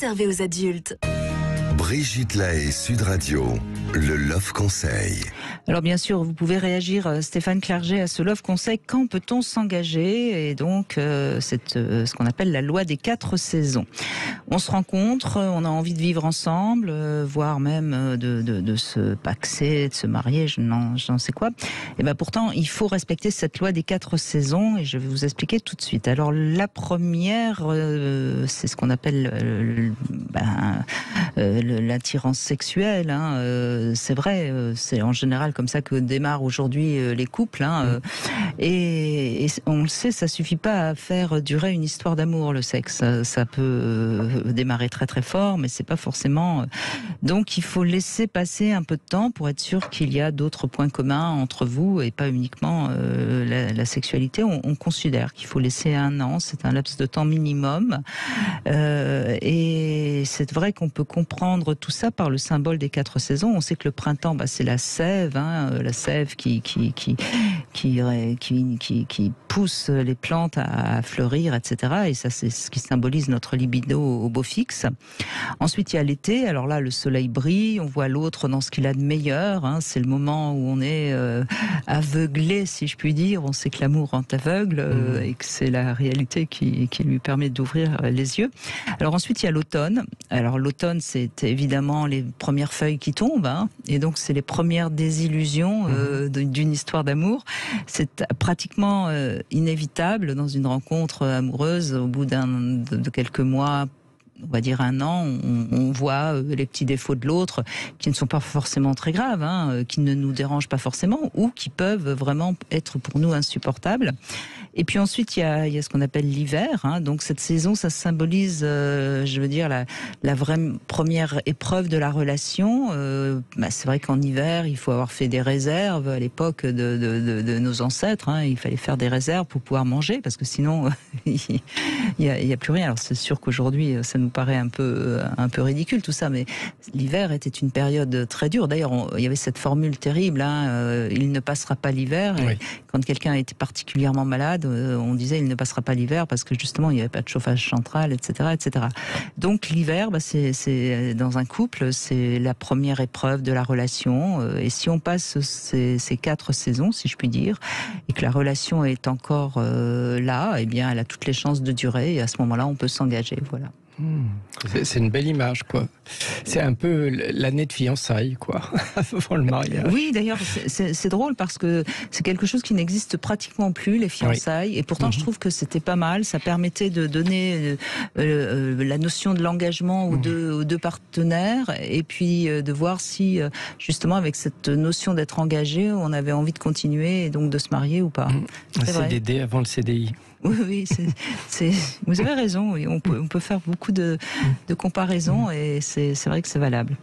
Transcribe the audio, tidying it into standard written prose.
réservé aux adultes. Brigitte Lahaie, Sud Radio, le Love Conseil. Alors bien sûr, vous pouvez réagir, Stéphane Clerget, à ce Love Conseil. Quand peut-on s'engager? Et donc, c'est ce qu'on appelle la loi des 4 saisons. On se rencontre, on a envie de vivre ensemble, voire même de se paxer, de se marier, je n'en sais quoi. Et ben pourtant, il faut respecter cette loi des 4 saisons, et je vais vous expliquer tout de suite. Alors la première, c'est ce qu'on appelle l'attirance sexuelle. C'est vrai, c'est en général comme ça que démarrent aujourd'hui les couples. Et on le sait, ça suffit pas à faire durer une histoire d'amour, le sexe. Ça peut démarrer très très fort, mais c'est pas forcément. Donc il faut laisser passer un peu de temps pour être sûr qu'il y a d'autres points communs entre vous et pas uniquement la sexualité. On considère qu'il faut laisser 1 an, c'est un laps de temps minimum. Et c'est vrai qu'on peut comprendre tout ça par le symbole des 4 saisons. On sait que le printemps, c'est la sève, la sève qui pousse les plantes à fleurir, etc. Et ça, c'est ce qui symbolise notre libido au beau fixe. Ensuite, il y a l'été. Alors là, le soleil brille, on voit l'autre dans ce qu'il a de meilleur. C'est le moment où on est aveuglé, si je puis dire. On sait que l'amour rend aveugle et que c'est la réalité qui lui permet d'ouvrir les yeux. Alors ensuite, il y a l'automne. Alors l'automne, c'est évidemment les premières feuilles qui tombent, et donc c'est les premières désillusions d'une histoire d'amour. C'est pratiquement inévitable dans une rencontre amoureuse. Au bout de quelques mois, on va dire 1 an, on voit les petits défauts de l'autre qui ne sont pas forcément très graves, qui ne nous dérangent pas forcément ou qui peuvent vraiment être pour nous insupportables. Et puis ensuite, il y a ce qu'on appelle l'hiver. Donc cette saison, ça symbolise, je veux dire, la vraie première épreuve de la relation. C'est vrai qu'en hiver, il faut avoir fait des réserves. À l'époque de nos ancêtres, il fallait faire des réserves pour pouvoir manger, parce que sinon, il y a plus rien. Alors c'est sûr qu'aujourd'hui, ça nous paraît un peu ridicule tout ça, mais l'hiver était une période très dure. D'ailleurs, il y avait cette formule terrible, il ne passera pas l'hiver. Oui. Quand quelqu'un était particulièrement malade, on disait il ne passera pas l'hiver parce que justement il n'y avait pas de chauffage central, etc., etc. Donc l'hiver, c'est dans un couple, c'est la première épreuve de la relation. Et si on passe ces 4 saisons, si je puis dire, et que la relation est encore là, eh bien elle a toutes les chances de durer. Et à ce moment-là, on peut s'engager. Voilà. C'est une belle image, quoi. C'est un peu l'année de fiançailles, quoi, avant le mariage. Oui, d'ailleurs, c'est drôle parce que c'est quelque chose qui n'existe pratiquement plus, les fiançailles. Oui. Et pourtant, je trouve que c'était pas mal. Ça permettait de donner la notion de l'engagement aux deux partenaires, et puis de voir si, justement, avec cette notion d'être engagé, on avait envie de continuer et donc de se marier ou pas. Un CDD avant le CDI. Oui, vous avez raison. Oui. On peut faire beaucoup de comparaisons et c'est vrai que c'est valable.